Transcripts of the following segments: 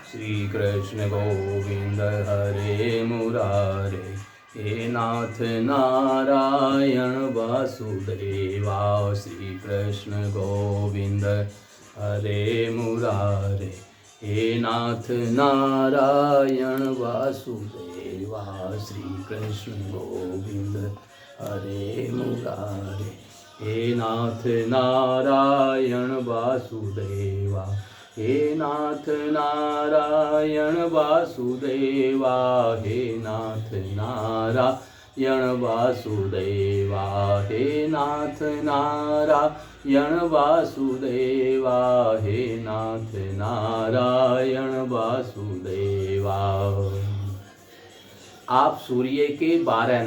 श्री कृष्ण गोविंद हरे मुरारे, हे नाथ नारायण वासुदेवा। श्री कृष्ण गोविंद हरे मुरारे, हे नाथ नारायण वासुदेवा। श्री कृष्ण गोविंद हरे मुरारे, हे नाथ नारायण वासुदेवा। हे नाथ नारायण वासुदेवा, हे नाथ नारायण वासुदेवा, हे नाथ नारायण वासुदेवा, हे नाथ नारायण वासुदेवा। आप सूर्य के 12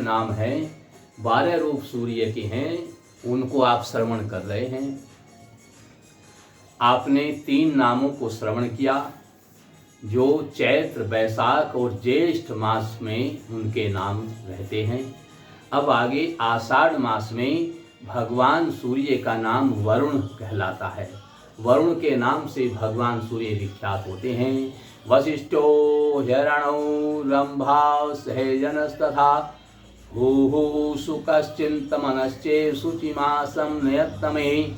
नाम हैं, 12 रूप सूर्य के हैं, उनको आप श्रवण कर रहे हैं। आपने 3 नामों को श्रवण किया जो चैत्र, बैसाख और ज्येष्ठ मास में उनके नाम रहते हैं। अब आगे आषाढ़ मास में भगवान सूर्य का नाम वरुण कहलाता है। वरुण के नाम से भगवान सूर्य विख्यात होते हैं। वशिष्ठो हिरण्यो रंभा सहजनस्तथा भूः सुकश्चिन्तमनश्चे शुचिमासं नयत्तमे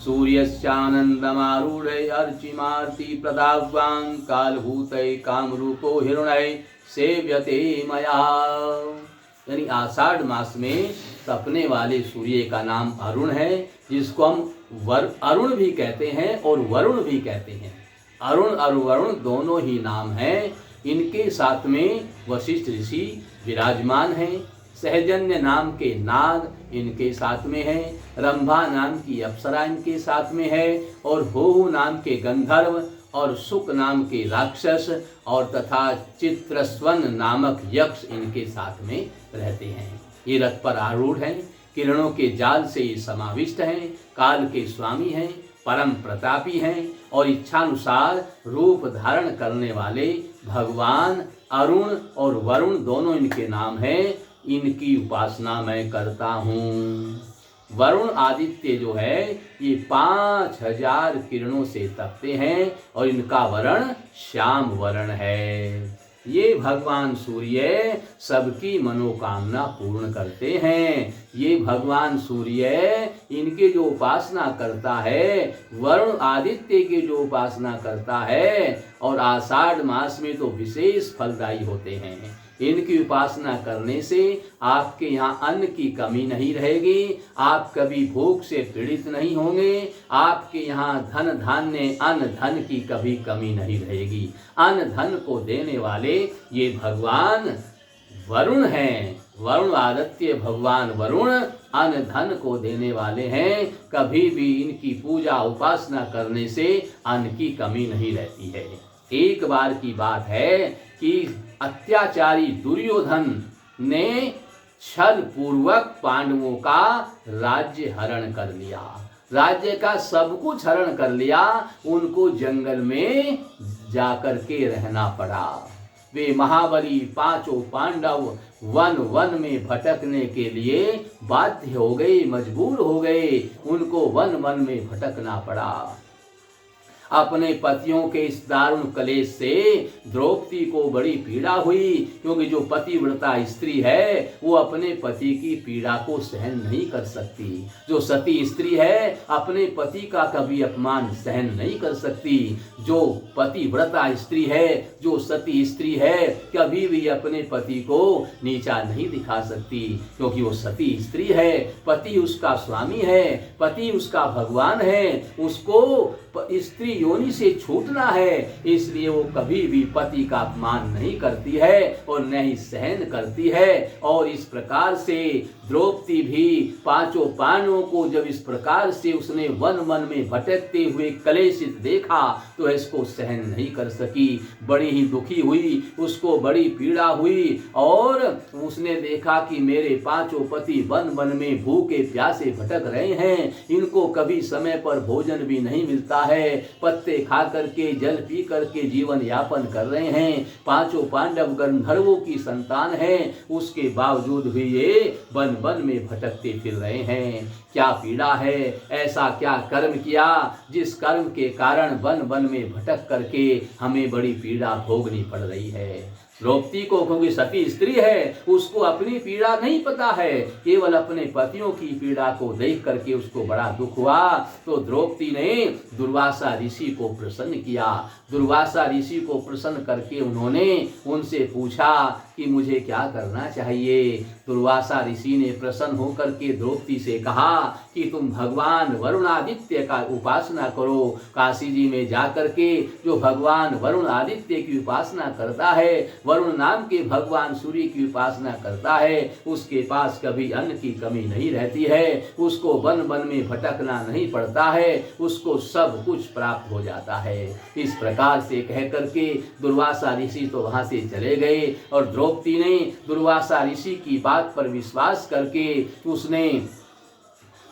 सूर्यस्यानन्दमारूढै अर्चिमार्ति प्रदावां कालभूतै कामरूपो हिरण्यै सेव्यते मया। यानी आषाढ़ मास में तपने वाले सूर्य का नाम अरुण है, जिसको हम अरुण भी कहते हैं और वरुण भी कहते हैं। अरुण और वरुण दोनों ही नाम हैं। इनके साथ में वशिष्ठ ऋषि विराजमान हैं। सहजन्य नाम के नाग इनके साथ में है, रंभा नाम की अप्सरा इनके साथ में है, और होहु नाम के गंधर्व और सुक नाम के राक्षस और तथा चित्रस्वन नामक यक्ष इनके साथ में रहते हैं। ये रथ पर आरूढ़ हैं, किरणों के जाल से ये समाविष्ट हैं, काल के स्वामी हैं, परम प्रतापी हैं और इच्छानुसार रूप धारण करने वाले भगवान अरुण और वरुण दोनों इनके नाम हैं। इनकी उपासना मैं करता हूँ। वरुण आदित्य जो है ये 5000 किरणों से तपते हैं और इनका वर्ण श्याम वर्ण है। ये भगवान सूर्य सबकी मनोकामना पूर्ण करते हैं। ये भगवान सूर्य इनके जो उपासना करता है, वरुण आदित्य के जो उपासना करता है, और आषाढ़ मास में तो विशेष फलदायी होते हैं। इनकी उपासना करने से आपके यहाँ अन्न की कमी नहीं रहेगी, आप कभी भूख से पीड़ित नहीं होंगे, आपके यहाँ धन धान्य अन्न धन की कभी कमी नहीं रहेगी। अन्न धन को देने वाले ये भगवान वरुण हैं। वरुण आदित्य भगवान वरुण अन्न धन को देने वाले हैं। कभी भी इनकी पूजा उपासना करने से अन्न की कमी नहीं रहती है। एक बार की बात है कि अत्याचारी दुर्योधन ने छल पूर्वक पांडवों का राज्य हरण कर लिया। राज्य का सब कुछ हरण कर लिया। उनको जंगल में जाकर के रहना पड़ा। वे महाबली 5 पांडव वन वन में भटकने के लिए बाध्य हो गए, मजबूर हो गए। उनको वन वन में भटकना पड़ा। अपने पतियों के इस दारुण कलेश से द्रौपदी को बड़ी पीड़ा हुई, क्योंकि जो पतिव्रता स्त्री है वो अपने पति की पीड़ा को सहन नहीं कर सकती। जो सती स्त्री है अपने पति का कभी अपमान सहन नहीं कर सकती। जो पतिव्रता स्त्री है, जो सती स्त्री है, कभी भी अपने पति को नीचा नहीं दिखा सकती, क्योंकि वो सती स्त्री है। पति उसका स्वामी है, पति उसका भगवान है। उसको स्त्री योनि से छूटना है, इसलिए वो कभी भी पति का अपमान नहीं करती है और न ही सहन करती है। और इस प्रकार से द्रौपदी भी 5 पांडवों को जब इस प्रकार से उसने वन वन में भटकते हुए कलेशित देखा तो इसको सहन नहीं कर सकी। बड़ी ही दुखी हुई, उसको बड़ी पीड़ा हुई और उसने देखा कि मेरे 5 पति वन वन में भूखे प्यासे भटक रहे हैं। इनको कभी समय पर भोजन भी नहीं मिलता है, पत्ते खा करके जल पी करके जीवन यापन कर रहे हैं। 5 पांडव गंधर्वों की संतान हैं, उसके बावजूद भी ये वन वन वन में भटकते फिर रहे हैं। क्या पीड़ा है, ऐसा क्या कर्म किया जिस कर्म के कारण वन वन में भटक करके हमें बड़ी पीड़ा भोगनी पड़ रही है। द्रौपदी को, क्योंकि सती स्त्री है, उसको अपनी पीड़ा नहीं पता है, केवल अपने पतियों की पीड़ा को देख करके उसको बड़ा दुख हुआ। तो द्रौपदी ने दुर्वासा ऋषि को प्रसन्न किया। दुर्वासा ऋषि को प्रसन्न करके उन्होंने उनसे पूछा कि मुझे क्या करना चाहिए। दुर्वासा ऋषि ने प्रसन्न होकर के द्रौपदी से कहा कि तुम भगवान वरुणादित्य का उपासना करो। काशी जी में जाकर के जो भगवान वरुण आदित्य की उपासना करता है, वरुण नाम के भगवान सूर्य की उपासना करता है, उसके पास कभी अन्न की कमी नहीं रहती है, उसको वन वन में भटकना नहीं पड़ता है, उसको सब कुछ प्राप्त हो जाता है। इस प्रकार से कह करके दुर्वासा ऋषि तो वहां से चले गए और द्रौपदी ने दुर्वासा ऋषि की बात पर विश्वास करके उसने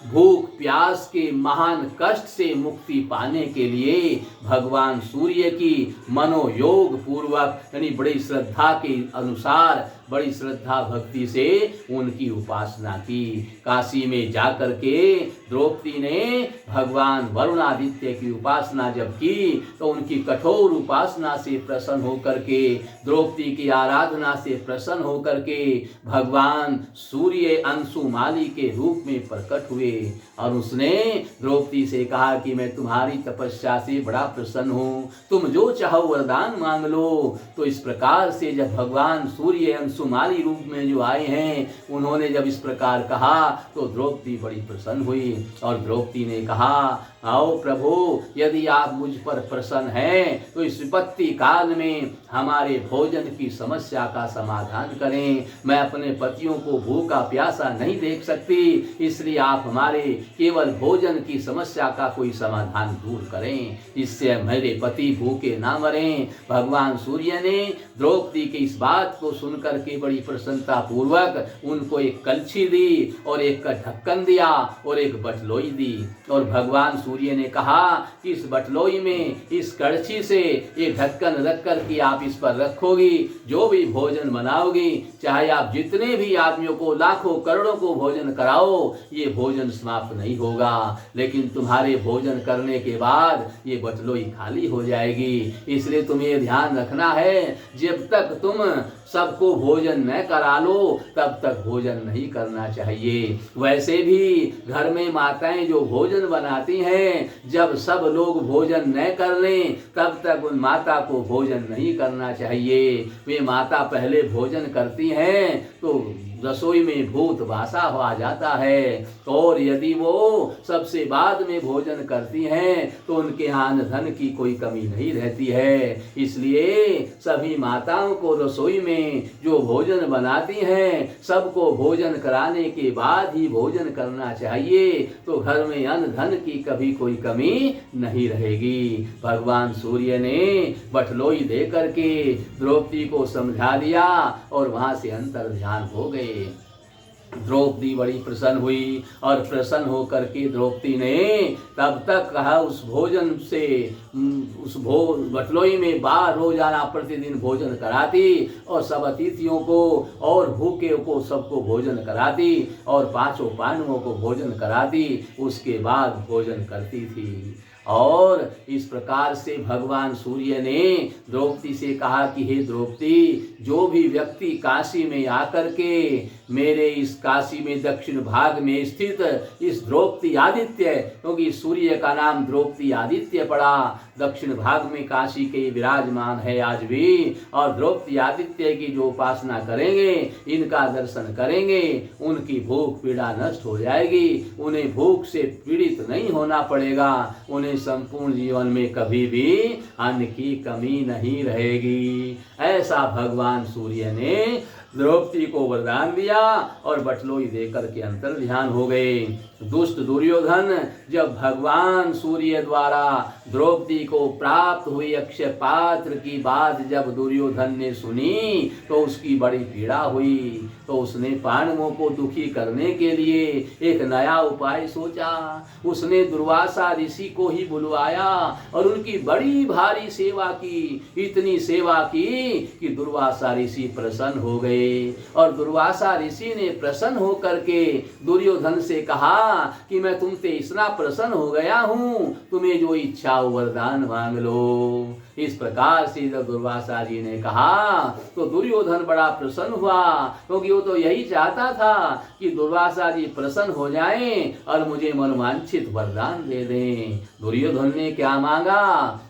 भूख प्यास के महान कष्ट से मुक्ति पाने के लिए भगवान सूर्य की मनोयोग पूर्वक यानी बड़ी श्रद्धा के अनुसार, बड़ी श्रद्धा भक्ति से उनकी उपासना की। काशी में जाकर के द्रौपदी ने भगवान वरुणादित्य की उपासना जब की तो उनकी कठोर उपासना से प्रसन्न होकर के, द्रौपदी की आराधना से प्रसन्न होकर के भगवान सूर्य अंशुमाली के रूप में प्रकट हुए और उसने द्रौपदी से कहा कि मैं तुम्हारी तपस्या से बड़ा प्रसन्न हूँ, तुम जो चाहो वरदान मांग लो। तो इस प्रकार से जब भगवान सूर्य अंशुमाली रूप में जो आए हैं, उन्होंने जब इस प्रकार कहा तो द्रौपदी बड़ी प्रसन्न हुई और द्रौपदी ने कहा, आओ प्रभु, यदि आप मुझ पर प्रसन्न हैं तो इस विपत्ति काल में हमारे भोजन की समस्या का समाधान करें। मैं अपने पतियों को भूखा प्यासा नहीं देख सकती, इसलिए आप हमारे केवल भोजन की समस्या का कोई समाधान दूर करें, इससे मेरे पति भूखे ना मरें। भगवान सूर्य ने द्रौपदी की इस बात को सुनकर के बड़ी प्रसन्नता पूर्वक उनको एक कलछी दी और एक का ढक्कन दिया और एक बटलोई दी और भगवान सूर्य ने कहा कि इस बटलोई में, इस कड़छी से एक ढक्कन रख कर के आप इस पर रखोगी, जो भी भोजन बनाओगी, चाहे आप जितने भी आदमियों को, लाखों करोड़ों को भोजन कराओ, ये भोजन समाप्त नहीं होगा, लेकिन तुम्हारे भोजन करने के बाद ये बटलोई खाली हो जाएगी। इसलिए तुम्हें ध्यान रखना है, जब तक तुम सबको भोजन न करा लो तब तक भोजन नहीं करना चाहिए। वैसे भी घर में माताएं जो भोजन बनाती हैं, जब सब लोग भोजन न कर लें तब तक उन माता को भोजन नहीं करना चाहिए। वे माता पहले भोजन करती हैं तो रसोई में भूत वासा आ जाता है, और यदि वो सबसे बाद में भोजन करती हैं तो उनके यहाँ धन की कोई कमी नहीं रहती है। इसलिए सभी माताओं को रसोई में जो भोजन बनाती हैं, सबको भोजन कराने के बाद ही भोजन करना चाहिए, तो घर में अन्न धन की कभी कोई कमी नहीं रहेगी। भगवान सूर्य ने बटलोई दे करके द्रौपदी को समझा दिया और वहां से अंतर ध्यान हो गए। द्रौपदी बड़ी प्रसन्न हुई और प्रसन्न होकर के द्रौपदी ने तब तक कहा उस भोजन से, उस बटलोई में बाहर रोजाना प्रतिदिन भोजन कराती और सब अतिथियों को और भूखे को सबको भोजन कराती और पांचों पांडवों को भोजन कराती, उसके बाद भोजन करती थी। और इस प्रकार से भगवान सूर्य ने द्रौपदी से कहा कि हे द्रौपदी, जो भी व्यक्ति काशी में आकर के मेरे इस काशी में दक्षिण भाग में स्थित इस द्रौपदी आदित्य, क्योंकि सूर्य का नाम द्रौपदी आदित्य पड़ा, दक्षिण भाग में काशी के विराजमान है आज भी, और द्रौपदी आदित्य की जो उपासना करेंगे, इनका दर्शन करेंगे, उनकी भूख पीड़ा नष्ट हो जाएगी, उन्हें भूख से पीड़ित नहीं होना पड़ेगा, उन्हें संपूर्ण जीवन में कभी भी अन्न की कमी नहीं रहेगी। ऐसा भगवान सूर्य ने द्रौपदी को वरदान दिया और बटलोई देकर के अंतर ध्यान हो गए। दुष्ट दुर्योधन जब भगवान सूर्य द्वारा द्रौपदी को प्राप्त हुई अक्षय पात्र की बात जब दुर्योधन ने सुनी तो उसकी बड़ी पीड़ा हुई, तो उसने पांडवों को दुखी करने के लिए एक नया उपाय सोचा। उसने दुर्वासा ऋषि को ही बुलवाया और उनकी बड़ी भारी सेवा की, इतनी सेवा की कि दुर्वासा ऋषि प्रसन्न हो गए गए। और दुर्वासा ऋषि ने प्रसन्न होकर के दुर्योधन से कहा कि मैं तुमसे इतना प्रसन्न हो गया हूँ, तुम्हें जो इच्छा हो वरदान मांग लो। इस प्रकार से जब दुर्वासा जी ने कहा तो दुर्योधन बड़ा प्रसन्न हुआ, क्योंकि वो तो यही चाहता था कि दुर्वासा जी प्रसन्न हो जाएं और मुझे मनवांछित वरदान दे दें। दुर्योधन ने क्या मांगा?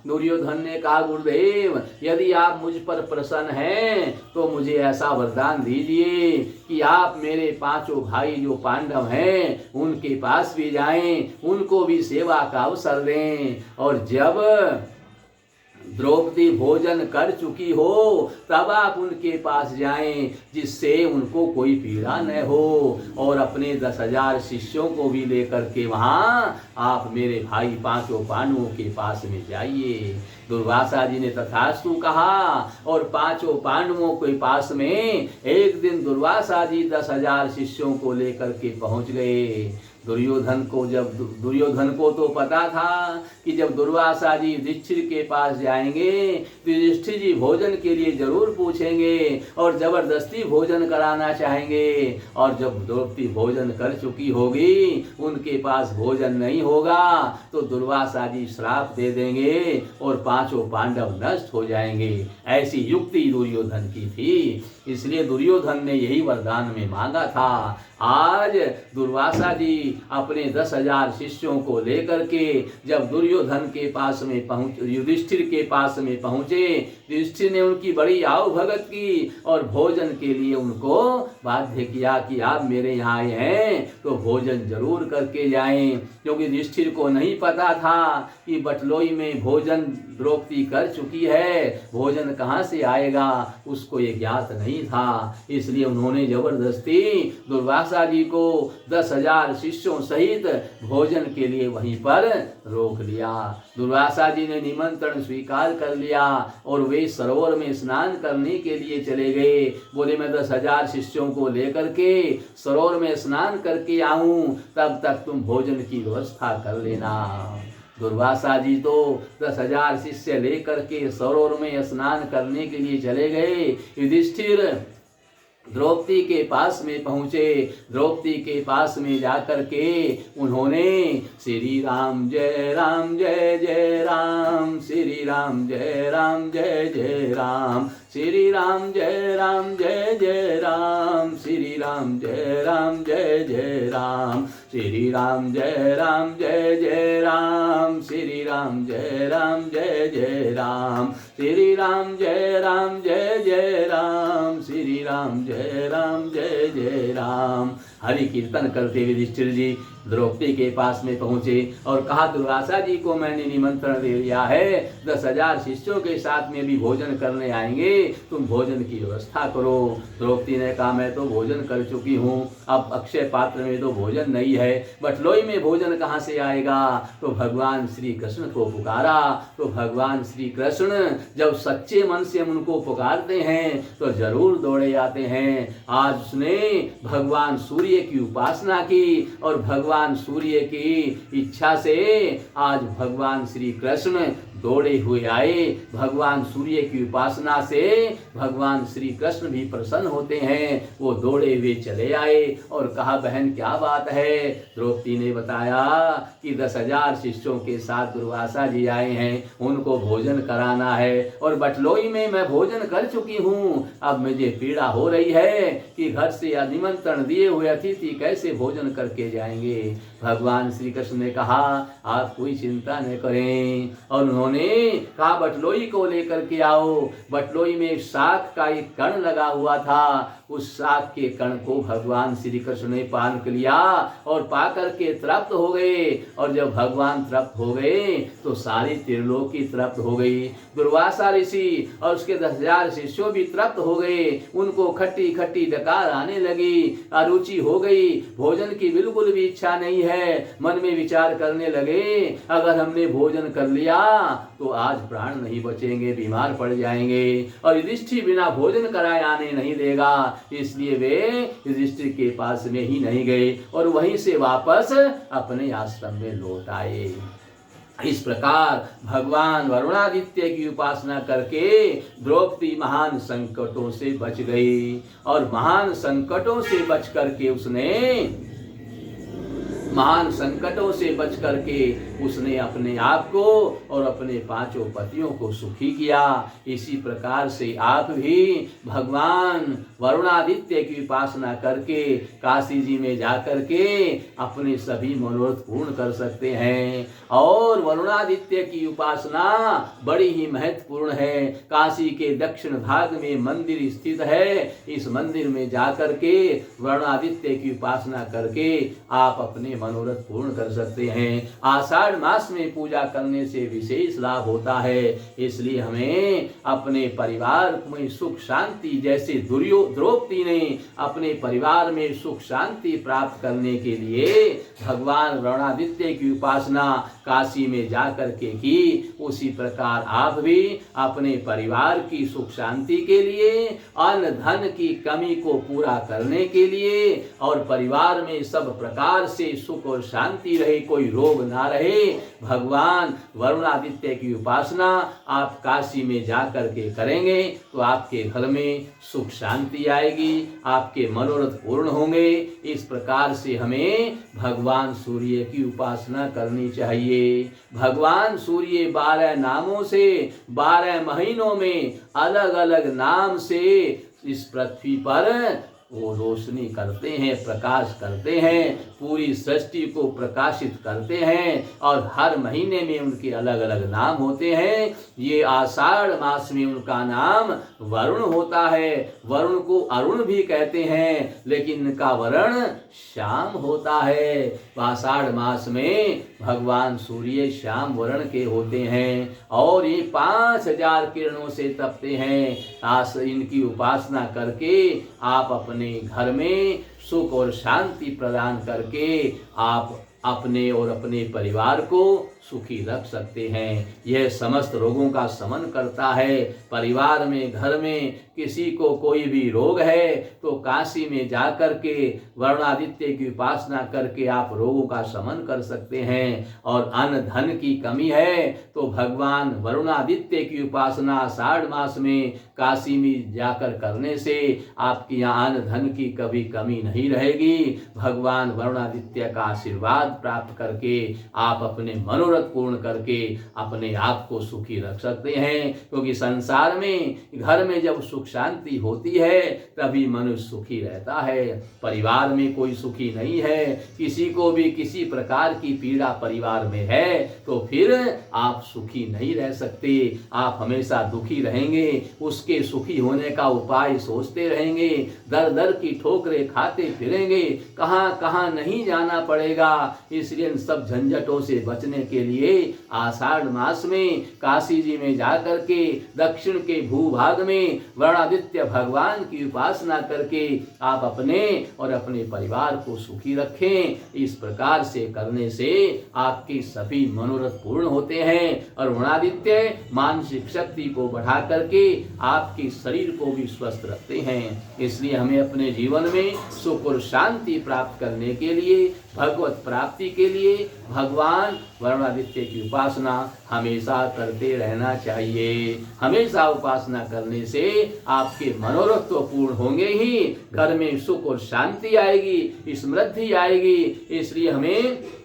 दुर्योधन ने कहा, गुरुदेव यदि आप मुझ पर प्रसन्न हैं तो मुझे ऐसा वरदान दीजिए कि आप मेरे पांचों भाई जो पांडव हैं उनके पास भी जाएं, उनको भी सेवा का अवसर दें, और जब द्रौपदी भोजन कर चुकी हो तब आप उनके पास जाएं, जिससे उनको कोई पीड़ा न हो, और अपने 10,000 शिष्यों को भी लेकर के वहां आप मेरे भाई पांचों पांडवों के पास में जाइए। दुर्वासा जी ने तथास्तु कहा और पांचों पांडवों के पास में एक दिन दुर्वासा जी 10,000 शिष्यों को लेकर के पहुंच गए। दुर्योधन को तो पता था कि जब दुर्वासा जी युधिष्ठिर के पास जाएंगे तो युधिष्ठिर जी भोजन के लिए जरूर पूछेंगे और जबरदस्ती भोजन कराना चाहेंगे, और जब द्रौपदी भोजन कर चुकी होगी उनके पास भोजन नहीं होगा तो दुर्वासा जी श्राप दे देंगे और पांचों पांडव नष्ट हो जाएंगे। ऐसी युक्ति दुर्योधन की थी, इसलिए दुर्योधन ने यही वरदान में मांगा था। आज दुर्वासा जी अपने 10,000 शिष्यों को लेकर के जब दुर्योधन के पास में युधिष्ठिर के पास में पहुंचे, युधिष्ठिर ने उनकी बड़ी आओ भगत की और भोजन के लिए उनको बाध्य किया कि आप मेरे यहाँ आए हैं तो भोजन जरूर करके जाएं, क्योंकि युधिष्ठिर को नहीं पता था कि बटलोई में भोजन द्रौपदी कर चुकी है, भोजन कहाँ से आएगा उसको ये ज्ञात नहीं था। इसलिए उन्होंने जबरदस्ती दुर्वासा जी को 10,000 शिष्यों सहित भोजन के लिए वहीं पर रोक लिया। दुर्वासा जी ने निमंत्रण स्वीकार कर लिया और वे सरोवर में स्नान करने के लिए चले गए। बोले मैं 10,000 शिष्यों को लेकर के सरोवर में स्नान करके आऊं, तब तक तुम भोजन की व्यवस्था कर लेना। दुर्वासा जी तो 10,000 शिष्य लेकर के सरोवर में स्नान करने के लिए चले गए। युधिष्ठिर द्रौपदी के पास में पहुंचे। द्रौपदी के पास में जाकर के उन्होंने श्री राम जय जय राम, श्री राम जय जय राम, श्री राम जय जय राम, श्री राम जय जय राम, श्री राम जय जय राम, श्री राम जय जय राम, श्री राम जय जय राम, श्री राम जय जय राम। हरि कीर्तन करते हुए युधिष्ठिर जी द्रौपदी के पास में पहुंचे और कहा, दुर्वासा जी को मैंने निमंत्रण दे दिया है, 10,000 शिष्यों के साथ में भी भोजन करने आएंगे, तुम भोजन की व्यवस्था करो। द्रौपदी ने कहा, मैं तो भोजन कर चुकी हूँ, अब अक्षय पात्र में तो भोजन नहीं है, बटलोई में भोजन कहाँ से आएगा। तो भगवान श्री कृष्ण को पुकारा। तो भगवान श्री कृष्ण जब सच्चे मन से उनको पुकारते हैं तो जरूर दौड़े आते हैं। आज उसने भगवान सूर्य की उपासना की और भगवान सूर्य की इच्छा से आज भगवान श्री कृष्ण दौड़े हुए आए। भगवान सूर्य की उपासना से भगवान श्री कृष्ण भी प्रसन्न होते हैं। वो दौड़े हुए चले आए और कहा, बहन क्या बात है। द्रौपदी ने बताया कि 10,000 शिष्यों के साथ दुर्वासा जी आए हैं, उनको भोजन कराना है और बटलोई में मैं भोजन कर चुकी हूँ। अब मुझे पीड़ा हो रही है कि घर से निमंत्रण दिए हुए अतिथि कैसे भोजन करके जाएंगे। भगवान श्री कृष्ण ने कहा, आप कोई चिंता न करें, और उन्होंने कहा बटलोई को लेकर के आओ। बटलोई में शाख का एक कण लगा हुआ था, उस शाख के कण को भगवान श्री कृष्ण ने पान कर लिया और पाकर के तृप्त हो गए। और जब भगवान तृप्त हो गए तो सारी त्रिलोकी तृप्त हो गई। दुर्वासा ऋषि और उसके 10,000 शिष्यों भी तृप्त हो गए। उनको खट्टी खट्टी डकार आने लगी, अरुचि हो गई, भोजन की बिल्कुल भी इच्छा नहीं है। मन में विचार करने लगे, अगर हमने भोजन कर लिया तो आज प्राण नहीं बचेंगे, बीमार पड़ जाएंगे, और युधिष्ठिर बिना भोजन कराए आने नहीं देगा। इसलिए वे युधिष्ठिर के पास में ही नहीं गए और वहीं से वापस अपने आश्रम में लौट आए। इस प्रकार भगवान वरुणादित्य की उपासना करके द्रौपदी महान संकटों से बच गई और महान संकटों से बच करके उसने अपने आप को और अपने पांचों पतियों को सुखी किया। इसी प्रकार से आप भी भगवान वरुणादित्य की उपासना करके काशी जी में जाकर के अपने सभी मनोरथ पूर्ण कर सकते हैं। और वरुणादित्य की उपासना बड़ी ही महत्वपूर्ण है। काशी के दक्षिण भाग में मंदिर स्थित है। इस मंदिर में जाकर के वरुणादित्य की उपासना करके आप अपने मनोरथ पूर्ण कर सकते हैं। आषाढ़ मास में पूजा करने से विशेष लाभ होता है। इसलिए हमें अपने परिवार में सुख शांति, जैसे द्रौपदी ने अपने परिवार में सुख शांति प्राप्त करने के लिए भगवान वरुणादित्य की उपासना काशी में जाकर के की, उसी प्रकार आप भी अपने परिवार की सुख शांति के लिए, अन्न धन की कमी को पूरा करने के लिए और परिवार में सब प्रकार से सुख और शांति रहे, कोई रोग ना रहे, भगवान वरुणादित्य की उपासना आप काशी में जाकर के करेंगे तो आपके घर में सुख शांति आएगी, आपके मनोरथ पूर्ण होंगे। इस प्रकार से हमें भगवान सूर्य की उपासना करनी चाहिए। भगवान सूर्य 12 नामों से 12 महीनों में अलग अलग नाम से इस पृथ्वी पर वो रोशनी करते हैं, प्रकाश करते हैं, पूरी सृष्टि को प्रकाशित करते हैं और हर महीने में उनके अलग अलग नाम होते हैं। ये आषाढ़ मास में उनका नाम वरुण होता है। वरुण को अरुण भी कहते हैं, लेकिन इनका वर्ण श्याम होता है। आषाढ़ मास में भगवान सूर्य श्याम वर्ण के होते हैं और ये 5000 किरणों से तपते हैं। इनकी उपासना करके आप अपने घर में सुख और शांति प्रदान करके आप अपने और अपने परिवार को सुखी रख सकते हैं। यह समस्त रोगों का शमन करता है। परिवार में, घर में किसी को कोई भी रोग है तो काशी में जाकर के वरुणादित्य की उपासना करके आप रोगों का शमन कर सकते हैं। और अन्न धन की कमी है तो भगवान वरुणादित्य की उपासना आषाढ़ मास में काशी में जाकर करने से आपकी यहाँ अन्न धन की कभी कमी नहीं रहेगी। भगवान वरुणादित्य का आशीर्वाद प्राप्त करके आप अपने मनोरथ पूर्ण करके अपने आप को सुखी रख सकते हैं। क्योंकि संसार में, घर में जब सुख शांति होती है तभी मनुष्य सुखी रहता है। परिवार में कोई सुखी नहीं है, किसी को भी किसी प्रकार की पीड़ा परिवार में है तो फिर आप सुखी नहीं रह सकते। आप हमेशा दुखी रहेंगे, उसके सुखी होने का उपाय सोचते रहेंगे, दर दर की ठोकरें खाते फिरेंगे, कहां कहां नहीं जाना पड़ेगा। इसलिए इन सब झंझटों से बचने के लिए आषाढ़ मास में काशी जी में जाकर के दक्षिण के भूभाग में वरुणादित्य भगवान की उपासना करके आप अपने और अपने परिवार को सुखी रखें। इस प्रकार से करने से आपके सभी मनोरथ पूर्ण होते हैं और वरुणादित्य मानसिक शक्ति को बढ़ा करके आपके शरीर को भी स्वस्थ रखते हैं। इसलिए हमें अपने जीवन में सुख और शांति प्राप्त करने के लिए, भगवत प्राप्ति के लिए भगवान वरुणादित्य की उपासना हमेशा करते रहना चाहिए। हमेशा उपासना करने से आपके मनोरथ तो पूर्ण होंगे ही, घर में सुख और शांति आएगी, समृद्धि आएगी। इसलिए हमें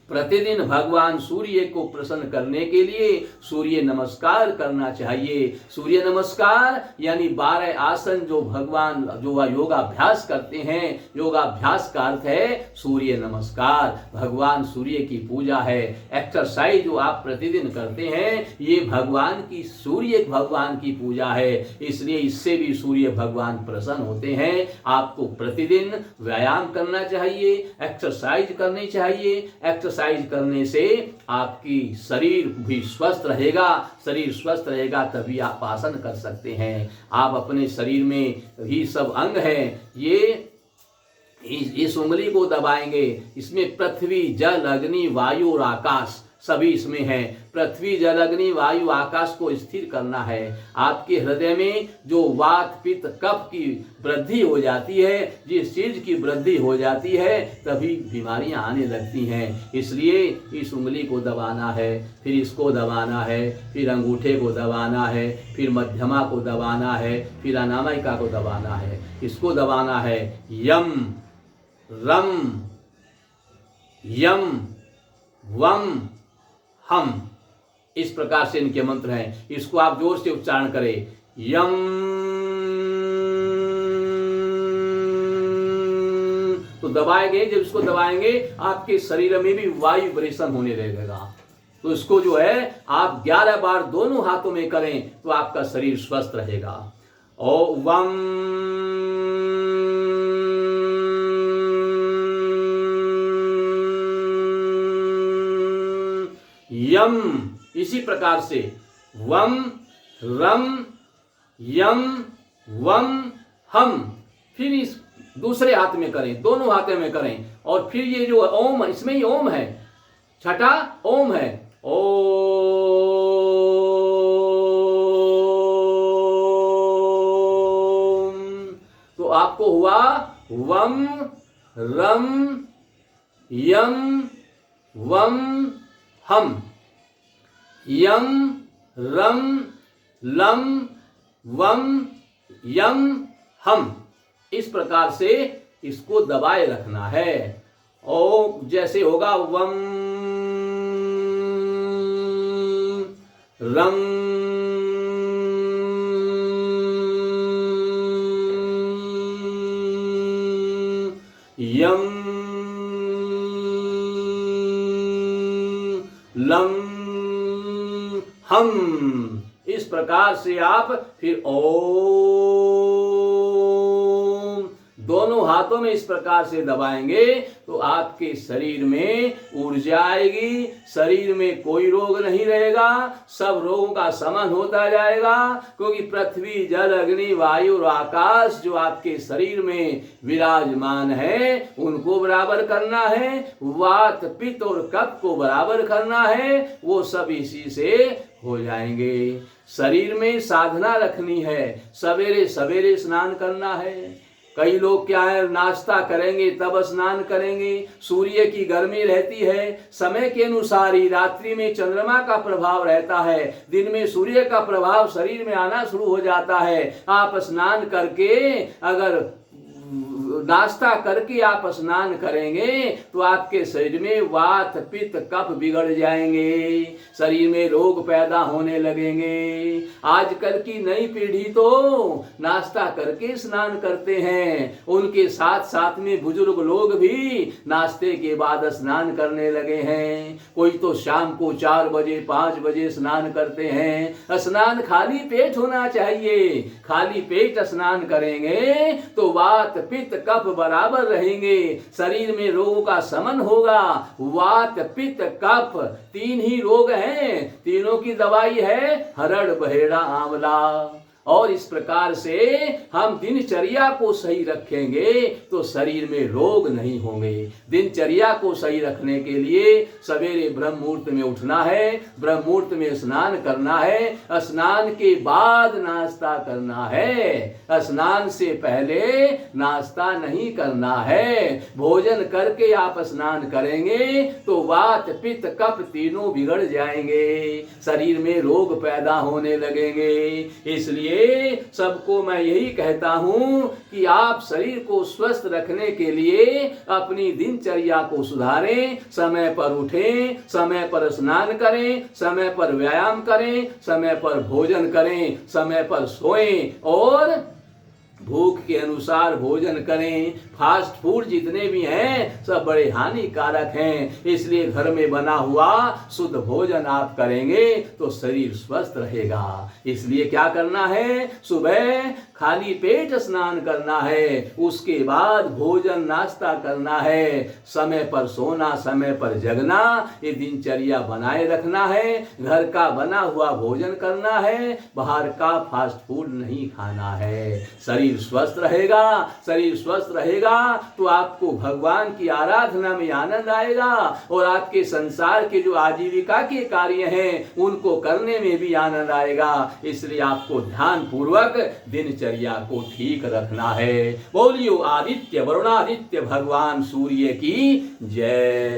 प्रतिदिन भगवान सूर्य को प्रसन्न करने के लिए सूर्य नमस्कार करना चाहिए। सूर्य नमस्कार यानी 12 आसन जो भगवान जो योगाभ्यास करते हैं, योगाभ्यास का अर्थ है सूर्य नमस्कार। भगवान सूर्य की पूजा है। एक्सरसाइज जो आप प्रतिदिन करते हैं ये भगवान की, सूर्य भगवान की पूजा है। इसलिए इससे भी सूर्य भगवान प्रसन्न होते हैं। आपको प्रतिदिन व्यायाम करना चाहिए, एक्सरसाइज करनी चाहिए। एक्सरसाइज करने से आपकी शरीर भी स्वस्थ रहेगा। शरीर स्वस्थ रहेगा तभी आप आसन कर सकते हैं। आप अपने शरीर में ही सब अंग हैं, ये इस उंगली को दबाएंगे, इसमें पृथ्वी, जल, अग्नि, वायु और आकाश सभी इसमें है। पृथ्वी जल अग्नि वायु आकाश को स्थिर करना है। आपके हृदय में जो वात पित्त कफ की वृद्धि हो जाती है, जिस चीज की वृद्धि हो जाती है तभी बीमारियां आने लगती हैं। इसलिए इस उंगली को दबाना है, फिर इसको दबाना है, फिर अंगूठे को दबाना है, फिर मध्यमा को दबाना है, फिर अनामिका को दबाना है। इसको दबाना है यम रम यम वम हम, इस प्रकार से इनके मंत्र हैं। इसको आप जोर से उच्चारण करें, यम। तो दबाएंगे, जब इसको दबाएंगे आपके शरीर में भी वायु विब्रेशन होने लगेगा। तो इसको जो है आप 11 बार दोनों हाथों में करें तो आपका शरीर स्वस्थ रहेगा। ओ वम यम, इसी प्रकार से वम रम यम वम हम। फिर इस दूसरे हाथ में करें, दोनों हाथों में करें। और फिर ये जो ओम, इसमें ही ओम है, छठा ओम है। ओम, तो आपको हुआ वम रम यम वम हम, यम रम लम वम यम हम। इस प्रकार से इसको दबाए रखना है। और जैसे होगा वम रम यम लम हम। इस प्रकार से आप फिर ओम दोनों हाथों में इस प्रकार से दबाएंगे तो आपके शरीर में ऊर्जा आएगी, शरीर में कोई रोग नहीं रहेगा, सब रोगों का शमन होता जाएगा। क्योंकि पृथ्वी जल अग्नि वायु और आकाश जो आपके शरीर में विराजमान है उनको बराबर करना है, वात पित्त और कफ को बराबर करना है, वो सब इसी से हो जाएंगे। शरीर में साधना रखनी है, सवेरे सवेरे स्नान करना है। कई लोग क्या है, नाश्ता करेंगे तब स्नान करेंगे। सूर्य की गर्मी रहती है, समय के अनुसार ही रात्रि में चंद्रमा का प्रभाव रहता है, दिन में सूर्य का प्रभाव शरीर में आना शुरू हो जाता है। आप स्नान करके अगर नाश्ता करके आप स्नान करेंगे तो आपके शरीर में वात पित्त कफ बिगड़ जाएंगे, शरीर में रोग पैदा होने लगेंगे। आजकल की नई पीढ़ी तो नाश्ता करके स्नान करते हैं, उनके साथ साथ में बुजुर्ग लोग भी नाश्ते के बाद स्नान करने लगे हैं। कोई तो शाम को 4 बजे 5 बजे स्नान करते हैं। स्नान खाली पेट होना चाहिए, खाली पेट स्नान करेंगे तो वात पित्त कफ बराबर रहेंगे, शरीर में रोगों का शमन होगा। वात पित्त कफ 3 ही रोग हैं, तीनों की दवाई है हरड़ बहेड़ा आंवला। और इस प्रकार से हम दिनचर्या को सही रखेंगे तो शरीर में रोग नहीं होंगे। दिनचर्या को सही रखने के लिए सवेरे ब्रह्म मुहूर्त में उठना है, ब्रह्म मुहूर्त में स्नान करना है, स्नान के बाद नाश्ता करना है, स्नान से पहले नाश्ता नहीं करना है। भोजन करके आप स्नान करेंगे तो वात पित्त कफ तीनों बिगड़ जाएंगे, शरीर में रोग पैदा होने लगेंगे। इसलिए सबको मैं यही कहता हूं कि आप शरीर को स्वस्थ रखने के लिए अपनी दिनचर्या को सुधारें, समय पर उठें, समय पर स्नान करें, समय पर व्यायाम करें, समय पर भोजन करें, समय पर सोएं और भूख के अनुसार भोजन करें। फास्ट फूड जितने भी हैं सब बड़े हानिकारक हैं, इसलिए घर में बना हुआ शुद्ध भोजन आप करेंगे तो शरीर स्वस्थ रहेगा। इसलिए क्या करना है, सुबह खाली पेट स्नान करना है, उसके बाद भोजन नाश्ता करना है, समय पर सोना, समय पर जगना, ये दिनचर्या बनाए रखना है। घर का बना हुआ भोजन करना है, बाहर का फास्ट फूड नहीं खाना है। शरीर स्वस्थ रहेगा, शरीर स्वस्थ रहेगा करेगा तो आपको भगवान की आराधना में आनंद आएगा और आपके संसार के जो आजीविका के कार्य हैं उनको करने में भी आनंद आएगा। इसलिए आपको ध्यान पूर्वक दिनचर्या को ठीक रखना है। बोलियो आदित्य वरुणादित्य भगवान सूर्य की जय।